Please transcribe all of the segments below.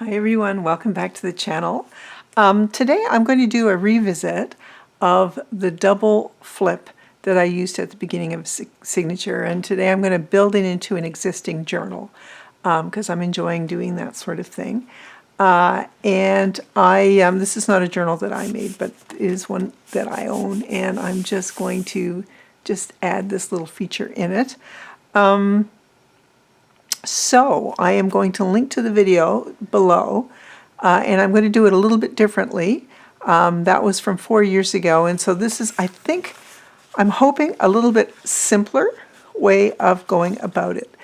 Hi everyone, welcome back to the channel. Today I'm going to do a revisit of the double flip that I used at the beginning of Signature, and today I'm going to build it into an existing journal because I'm enjoying doing that sort of thing. And this is not a journal that I made, but it is one that I own, and I'm just going to add this little feature in it. So I am going to link to the video below, and I'm going to do it a little bit differently. That was from 4 years ago, and so this is, I think, I'm hoping, a little bit simpler way of going about it.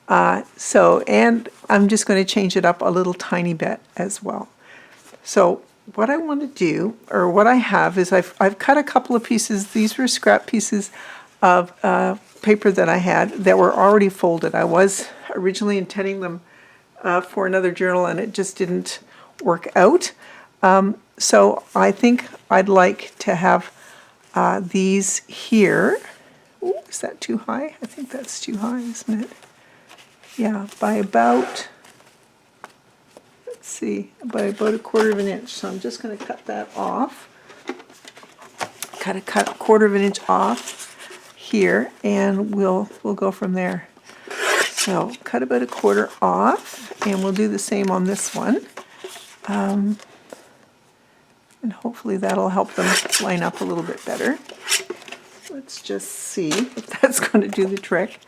And I'm just going to change it up a little tiny bit as well. So what I want to do, or what I have, is I've cut a couple of pieces. These were scrap pieces of paper that I had that were already folded. I was originally intending them for another journal, and it just didn't work out. So I think I'd like to have these here. Ooh, is that too high? I think that's too high, isn't it? Yeah, by about, let's see, by about 1/4 of an inch. So I'm just going to cut that off. Cut a 1/4 of an inch off here, and we'll go from there. So cut about 1/4 off, and we'll do the same on this one. And hopefully that'll help them line up a little bit better. Let's just see if that's going to do the trick.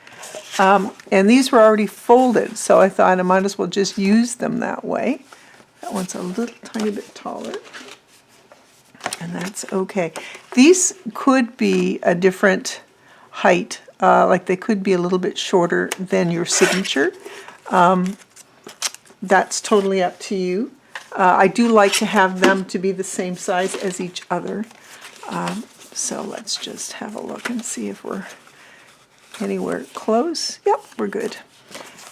And these were already folded, so I thought I might as well just use them that way. That one's a little tiny bit taller, and that's okay. These could be a different height, like they could be a little bit shorter than your Signature. That's totally up to you. I do like to have them to be the same size as each other. So let's just have a look and see if we're anywhere close. Yep, we're good.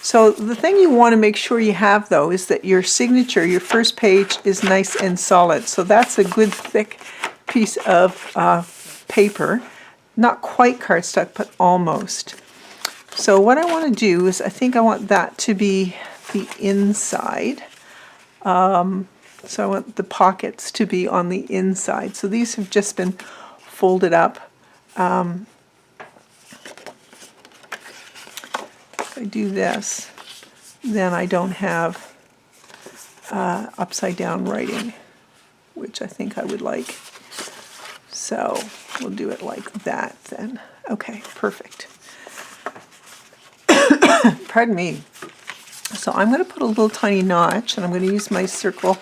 So the thing you want to make sure you have, though, is that your Signature, your first page, is nice and solid. So that's a good thick piece of paper. Not quite cardstock, but almost. So what I want to do is, I think I want that to be the inside. So I want the pockets to be on the inside. So these have just been folded up. If I do this, then I don't have upside down writing, which I think I would like. So we'll do it like that then. Okay, perfect. Pardon me. So I'm going to put a little tiny notch, and I'm going to use my circle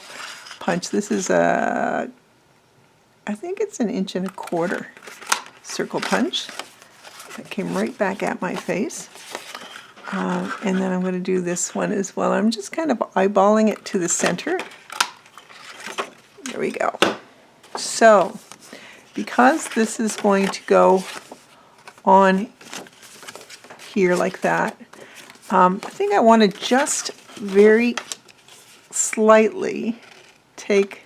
punch. This is I think it's 1.25 inch circle punch. That came right back at my face. And then I'm going to do this one as well. I'm just kind of eyeballing it to the center. There we go. So because this is going to go on here like that, I think I want to just very slightly take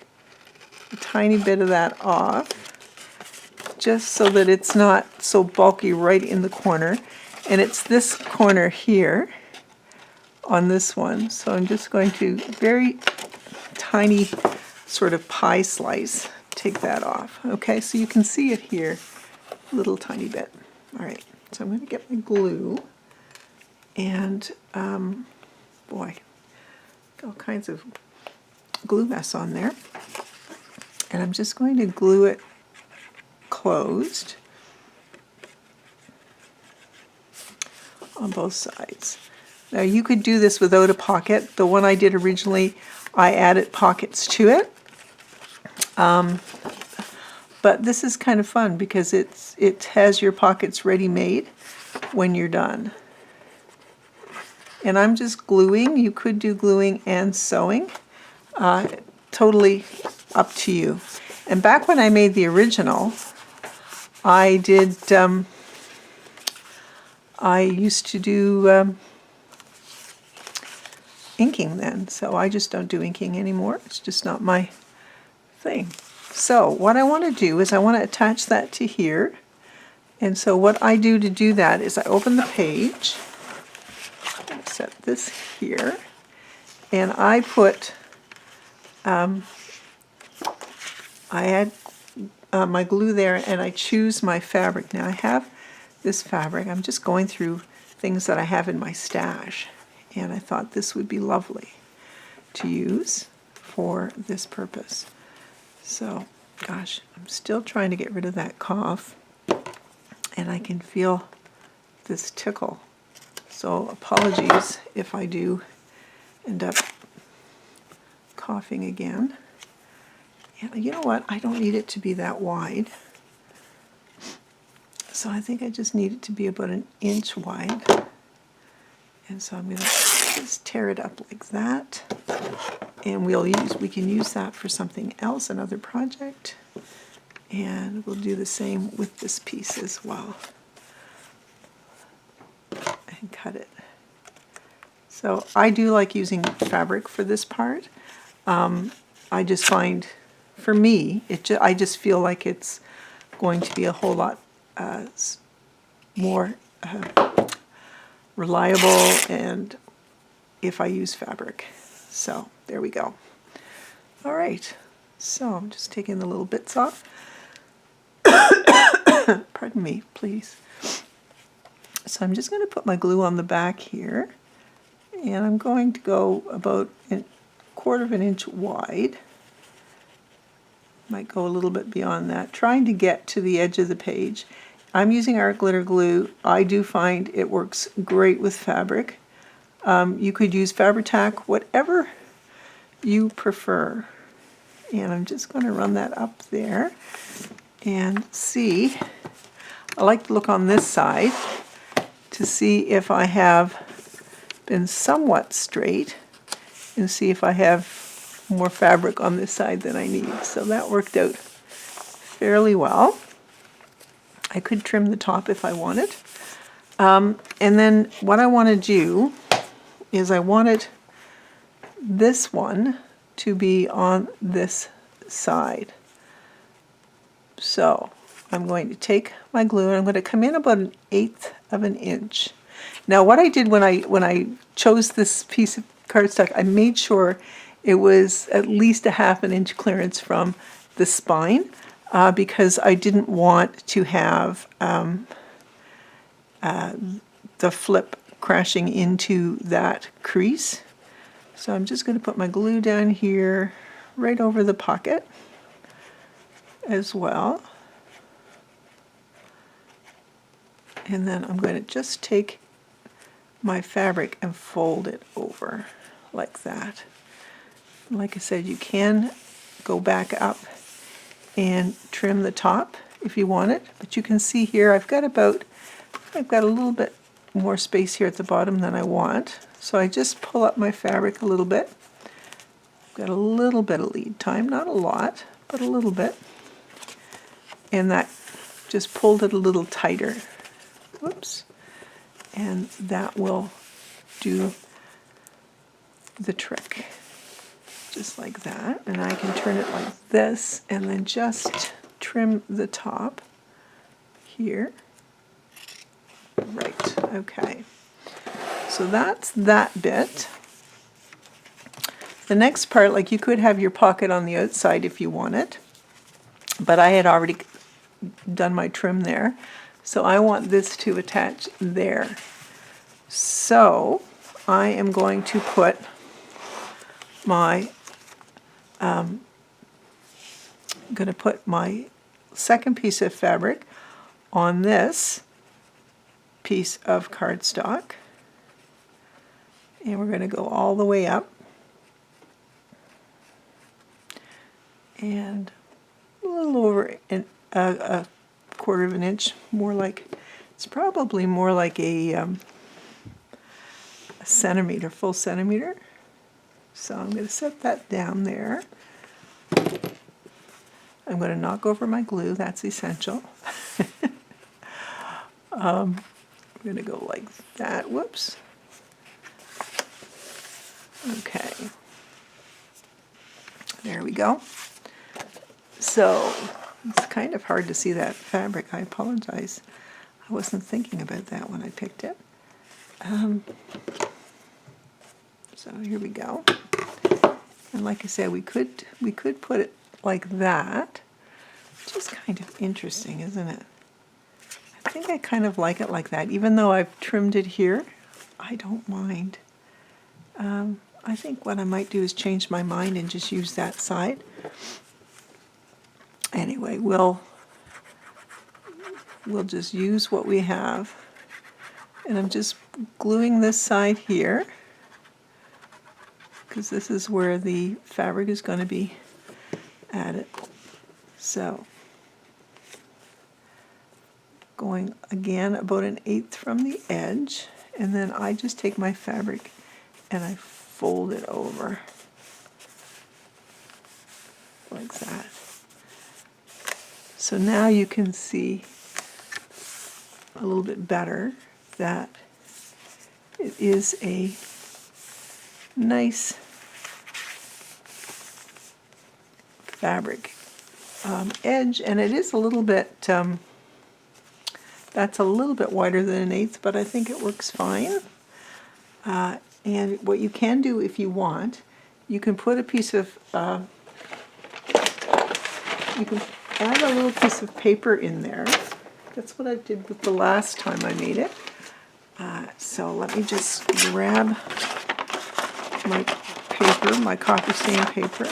a tiny bit of that off, just so that it's not so bulky right in the corner. And it's this corner here on this one. So I'm just going to very tiny sort of pie slice take that off. Okay, so you can see it here a little tiny bit. All right, so I'm going to get my glue, and boy, all kinds of glue mess on there. And I'm just going to glue it closed on both sides. Now you could do this without a pocket. The one I did originally, I added pockets to it. But this is kind of fun because it has your pockets ready made when you're done. And I'm just gluing. You could do gluing and sewing. Totally up to you. And back when I made the original, I did, I used to do inking then, so I just don't do inking anymore. It's just not my thing. So what I want to do is I want to attach that to here. And so what I do to do that is I open the page, set this here, and I put I add my glue there, and I choose my fabric. Now I have this fabric. I'm just going through things that I have in my stash, and I thought this would be lovely to use for this purpose. So, gosh, I'm still trying to get rid of that cough, and I can feel this tickle. So apologies if I do end up coughing again. And you know what? I don't need it to be that wide. So I think I just need it to be about 1 inch wide. And so I'm going to just tear it up like that. And we can use that for something else, another project. And we'll do the same with this piece as well. And cut it. So I do like using fabric for this part. I just find, for me, I just feel like it's going to be a whole lot more reliable and if I use fabric. So there we go. All right, so I'm just taking the little bits off. Pardon me, please. So I'm just going to put my glue on the back here, and I'm going to go about 1/4 inch wide. Might go a little bit beyond that, trying to get to the edge of the page. I'm using art glitter glue. I do find it works great with fabric. You could use Fabri-Tac, whatever you prefer. And I'm just going to run that up there and see. I like to look on this side to see if I have been somewhat straight and see if I have more fabric on this side than I need. So that worked out fairly well. I could trim the top if I wanted. And then what I want to do is I wanted this one to be on this side. So I'm going to take my glue and I'm going to come in about 1/8 inch. Now what I did when I chose this piece of cardstock, I made sure it was at least 1/2 inch clearance from the spine because I didn't want to have the flip crashing into that crease. So I'm just going to put my glue down here right over the pocket as well. And then I'm going to just take my fabric and fold it over like that. Like I said, you can go back up and trim the top if you want it, but you can see here I've got a little bit more space here at the bottom than I want. So I just pull up my fabric a little bit. I've got a little bit of lead time, not a lot, but a little bit. And that just pulled it a little tighter. Whoops. And that will do the trick. Just like that. And I can turn it like this and then just trim the top here. Right, okay. So that's that bit. The next part, like you could have your pocket on the outside if you wanted, but I had already done my trim there. So I want this to attach there. So I am going to put my second piece of fabric on this piece of cardstock, and we're going to go all the way up and a little over a 1/4 inch, more like, it's probably more like a centimeter, full centimeter. So I'm going to set that down there. I'm going to knock over my glue, that's essential. I'm going to go like that, whoops. Okay, there we go. So it's kind of hard to see that fabric, I apologize. I wasn't thinking about that when I picked it. So here we go. And like I said, we could put it like that, which is kind of interesting, isn't it? I think I kind of like it like that, even though I've trimmed it here. I don't mind. I think what I might do is change my mind and just use that side. Anyway, we'll just use what we have. And I'm just gluing this side here, because this is where the fabric is going to be added. So, going again about 1/8 from the edge, and then I just take my fabric and I fold it over like that. So now you can see a little bit better that it is a nice fabric edge, and it is a little bit, that's a little bit wider than 1/8, but I think it works fine. And what you can do if you want, you can put a piece of, you can add a little piece of paper in there. That's what I did with the last time I made it. So let me just grab my paper, my coffee stain paper.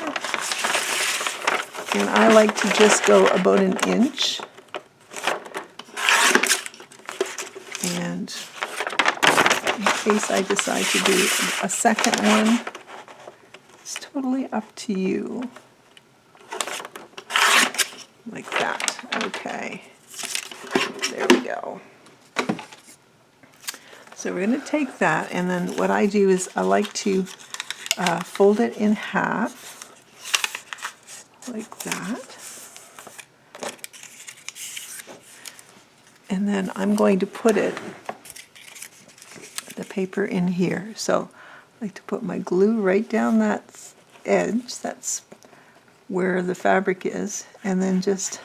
And I like to just go about 1 inch. And in case I decide to do a second one, it's totally up to you. Like that. Okay. There we go. So we're going to take that, and then what I do is I like to fold it in half, like that. And then I'm going to put the paper in here. So I like to put my glue right down that edge, that's where the fabric is, and then just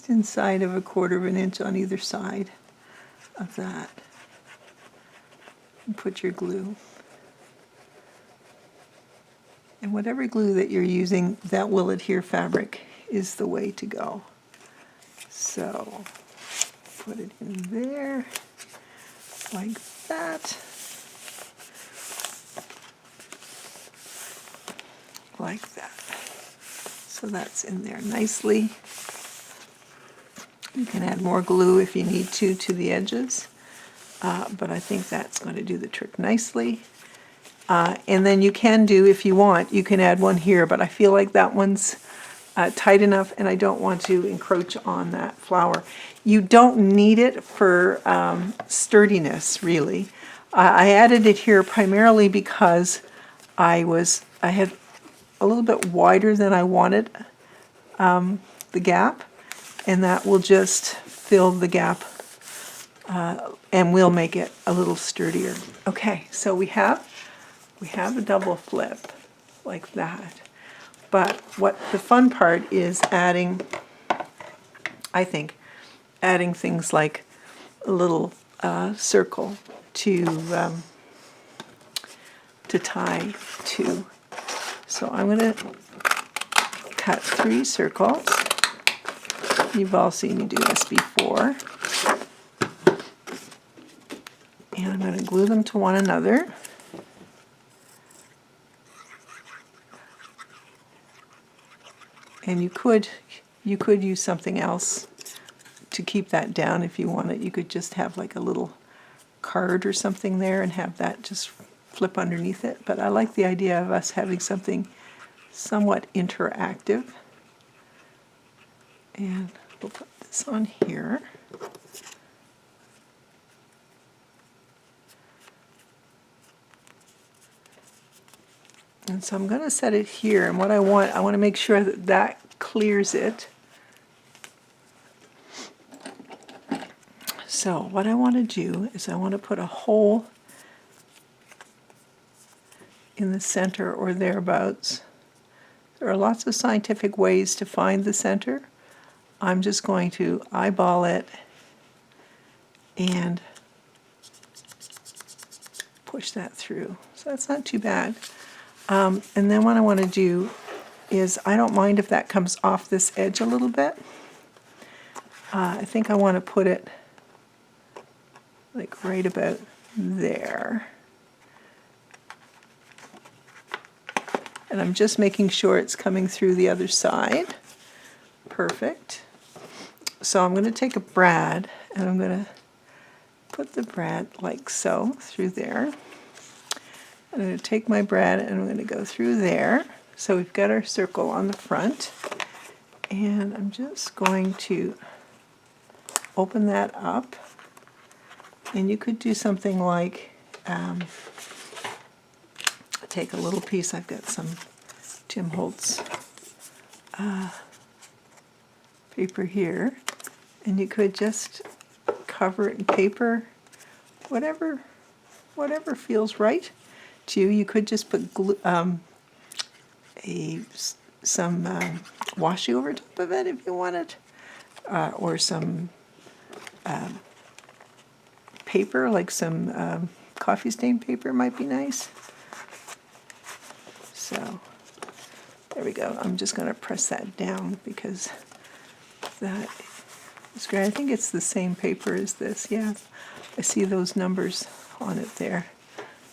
inside of 1/4 inch on either side of that. And put your glue. And whatever glue that you're using that will adhere fabric is the way to go. So put it in there like that. Like that. So that's in there nicely. You can add more glue if you need to the edges, but I think that's going to do the trick nicely. And then you can do, if you want, you can add one here, but I feel like that one's tight enough and I don't want to encroach on that flower. You don't need it for sturdiness, really. I added it here primarily because I had a little bit wider than I wanted the gap, and that will just fill the gap and will make it a little sturdier. Okay, so we have a double flip like that. But what the fun part is adding, I think, adding things like a little circle to tie to. So I'm going to cut 3 circles. You've all seen me do this before. And I'm going to glue them to one another. And you could use something else to keep that down if you wanted. You could just have like a little card or something there and have that just flip underneath it. But I like the idea of us having something somewhat interactive. And we'll put this on here. And so I'm going to set it here, and what I want to make sure that clears it. So what I want to do is I want to put a hole in the center or thereabouts. There are lots of scientific ways to find the center. I'm just going to eyeball it and push push that through. So that's not too bad. And then what I want to do is, I don't mind if that comes off this edge a little bit. I think I want to put it like right about there. And I'm just making sure it's coming through the other side. Perfect. So I'm going to take a brad and I'm going to put the brad like so through there. I'm going to take my brad and I'm going to go through there. So we've got our circle on the front. And I'm just going to open that up. And you could do something like, take a little piece, I've got some Tim Holtz paper here, and you could just cover it in paper, whatever feels right to you. You could just put glue, some washi over top of it if you wanted, or some paper, like some coffee stain paper might be nice. So there we go. I'm just going to press that down because that is great. I think it's the same paper as this. Yeah, I see those numbers on it there.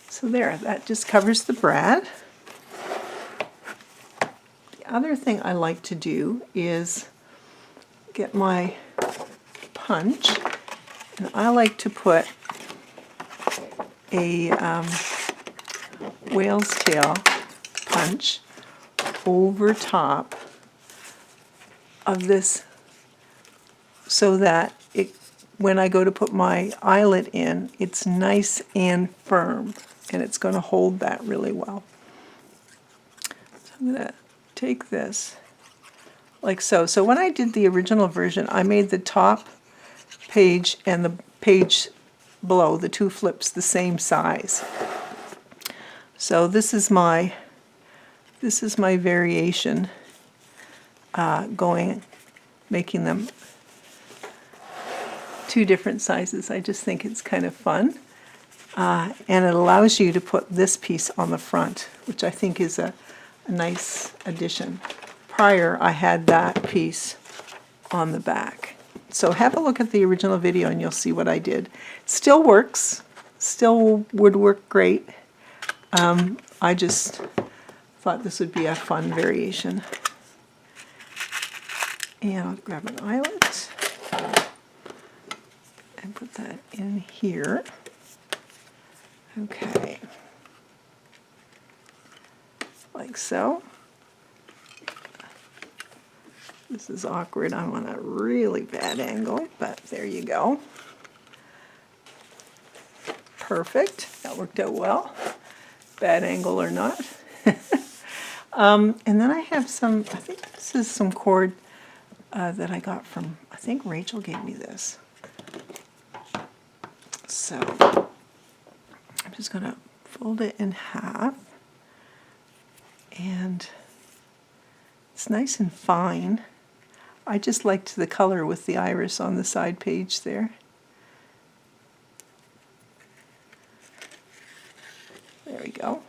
So there, that just covers the brad. The other thing I like to do is get my punch, and I like to put a whale's tail punch over top of this so that when I go to put my eyelet in, it's nice and firm, and it's going to hold that really well. So I'm going to take this like so. So when I did the original version, I made the top page and the page below, the two flips, the same size. So this is my variation, making them two different sizes. I just think it's kind of fun. And it allows you to put this piece on the front, which I think is a nice addition. Prior, I had that piece on the back. So have a look at the original video and you'll see what I did. It still works, still would work great. I just thought this would be a fun variation. And I'll grab an eyelet and put that in here. Okay. Like so. This is awkward. I'm on a really bad angle, but there you go. Perfect. That worked out well. Bad angle or not. And then I have some, I think this is some cord that I got from, I think Rachel gave me this. So I'm just going to fold it in half. And it's nice and fine. I just liked the color with the iris on the side page there. There we go.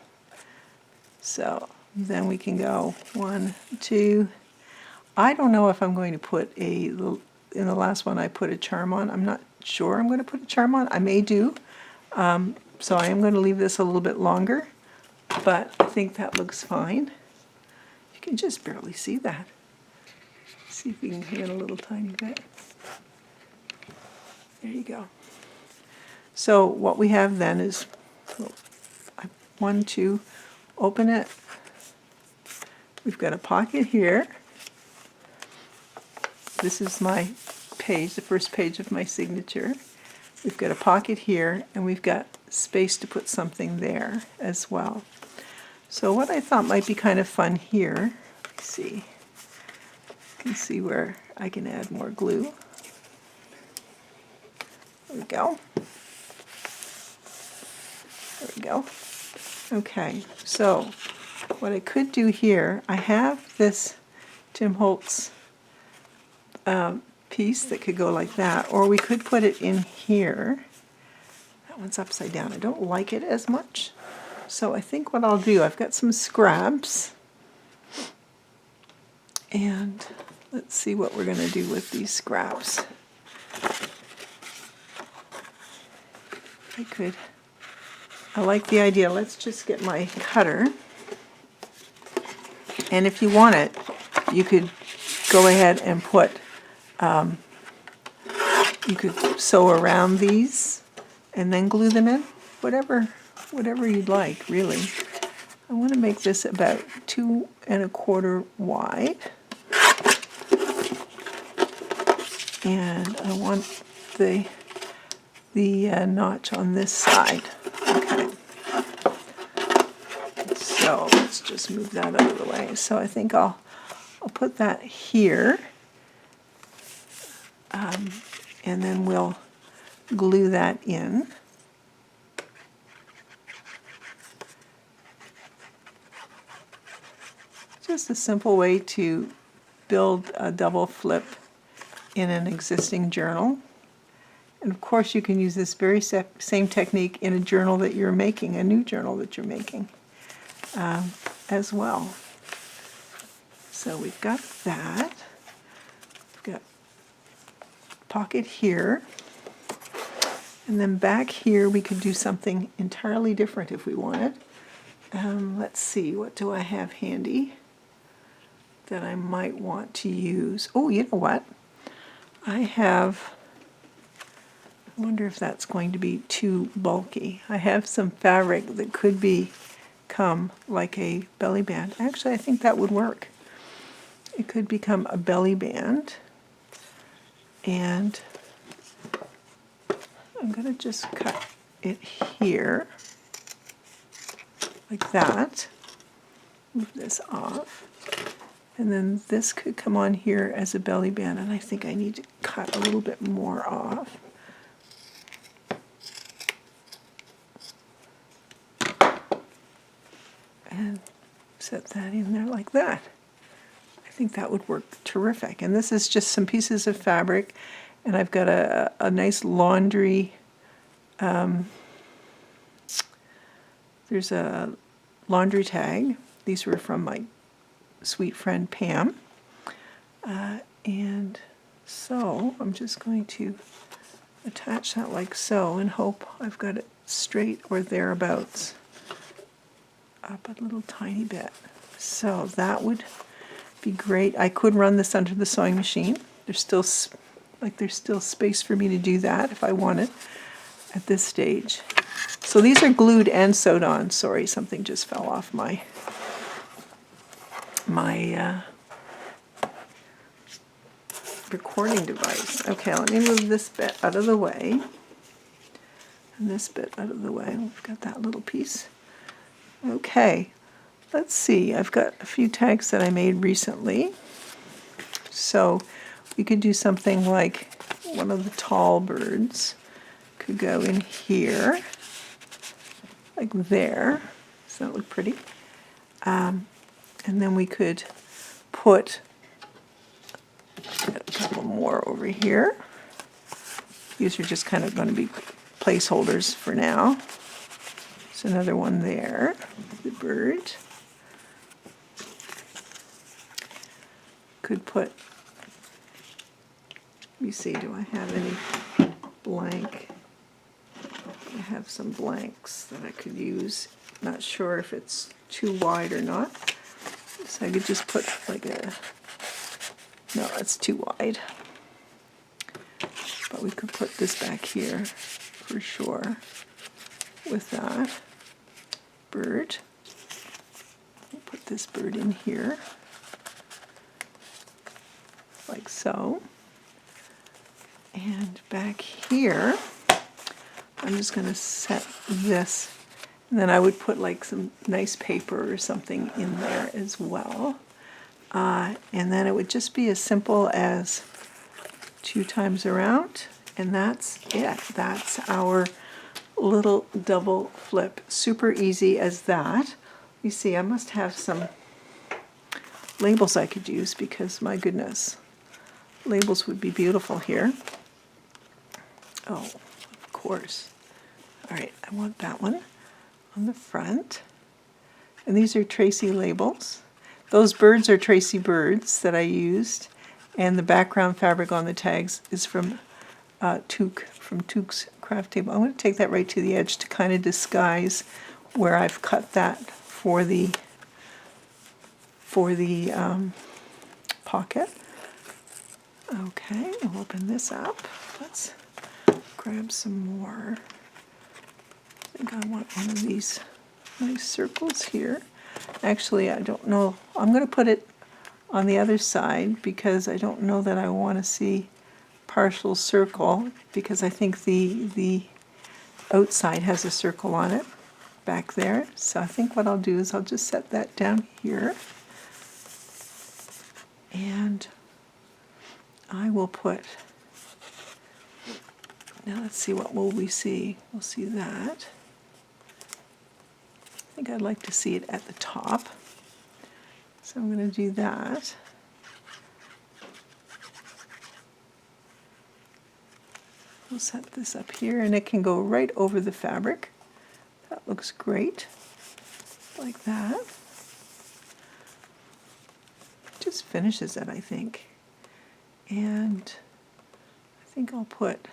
So then we can go 1, 2. I don't know if I'm going to put in the last one I put a charm on. I'm not sure I'm going to put a charm on. I may do. So I am going to leave this a little bit longer, but I think that looks fine. You can just barely see that. See if we can get a little tiny bit. There you go. So what we have then is 1, 2, open it. We've got a pocket here. This is my page, the first page of my signature. We've got a pocket here, and we've got space to put something there as well. So what I thought might be kind of fun here, let's see, you can see where I can add more glue. There we go. There we go. Okay, so what I could do here, I have this Tim Holtz piece that could go like that, or we could put it in here. That one's upside down. I don't like it as much. So I think what I'll do, I've got some scraps. And let's see what we're going to do with these scraps. I like the idea. Let's just get my cutter. And if you want it, you could go ahead and put, you could sew around these and then glue them in. Whatever you'd like, really. I want to make this about 2 1/4 wide. And I want the notch on this side. Okay. So let's just move that out of the way. So I think I'll put that here. And then we'll glue that in. Just a simple way to build a double flip in an existing journal. And of course you can use this very same technique in a journal that you're making, a new journal that you're making as well. So we've got that. We've got pocket here. And then back here we could do something entirely different if we wanted. Let's see, what do I have handy that I might want to use? Oh, you know what? I wonder if that's going to be too bulky. I have some fabric that could become like a belly band. Actually, I think that would work. It could become a belly band. And I'm going to just cut it here, like that. Move this off. And then this could come on here as a belly band, and I think I need to cut a little bit more off. And set that in there like that. I think that would work terrific. And this is just some pieces of fabric, and I've got a nice laundry, there's a laundry tag. These were from my sweet friend Pam. And so I'm just going to attach that like so and hope I've got it straight or thereabouts. Up a little tiny bit. So that would be great. I could run this under the sewing machine. There's still space for me to do that if I wanted at this stage. So these are glued and sewed on. Sorry, something just fell off my recording device. Okay, let me move this bit out of the way and this bit out of the way. We've got that little piece. Okay, let's see. I've got a few tags that I made recently. So we could do something like one of the tall birds could go in here, like there. Does that look pretty? And then we could put a couple more over here. These are just kind of going to be placeholders for now. There's another one there, the bird. Could put, let me see, do I have any blank? I have some blanks that I could use. Not sure if it's too wide or not. So I could just put like no, that's too wide. But we could put this back here for sure with that bird. We'll put this bird in here, like so. And back here, I'm just going to set this. And then I would put like some nice paper or something in there as well. And then it would just be as simple as 2 times around, and that's it. That's our little double flip. Super easy as that. You see, I must have some labels I could use because, my goodness, labels would be beautiful here. Oh, of course. All right, I want that one on the front. And these are Tracy labels. Those birds are Tracy birds that I used. And the background fabric on the tags is from Took's Craft Table. I'm going to take that right to the edge to kind of disguise where I've cut that for the pocket. Okay, I'll open this up. Let's grab some more. I think I want one of these nice circles here. Actually, I don't know. I'm going to put it on the other side because I don't know that I want to see partial circle, because I think the outside has a circle on it back there. So I think what I'll do is I'll just set that down here. And I will put, now let's see, what will we see? We'll see that. I think I'd like to see it at the top. So I'm going to do that. We'll set this up here, and it can go right over the fabric. That looks great, like that. Just finishes it, I think. And I think I'll put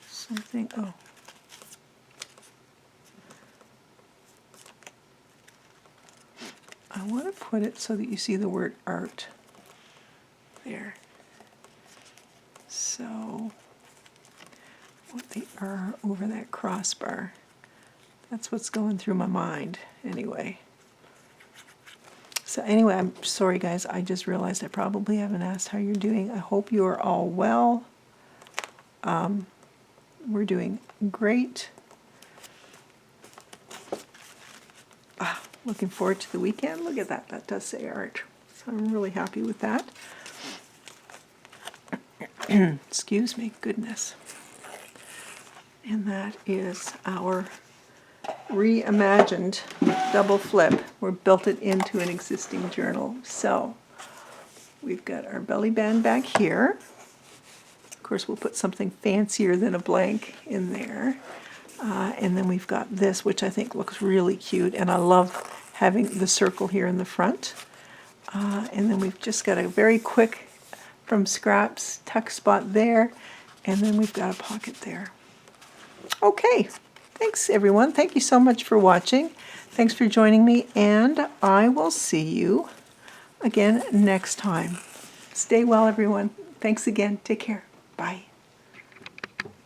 something, oh. I want to put it so that you see the word art there. So, I want the R over that crossbar. That's what's going through my mind, anyway. So anyway, I'm sorry guys, I just realized I probably haven't asked how you're doing. I hope you are all well. We're doing great. Looking forward to the weekend. Look at that, that does say art. So I'm really happy with that. Excuse me, goodness. And that is our reimagined double flip. We built it into an existing journal. So we've got our belly band back here. Of course, we'll put something fancier than a blank in there. And then we've got this, which I think looks really cute, and I love having the circle here in the front. And then we've just got a very quick, from scraps, tuck spot there, and then we've got a pocket there. Okay, thanks everyone. Thank you so much for watching. Thanks for joining me, and I will see you again next time. Stay well, everyone. Thanks again. Take care. Bye.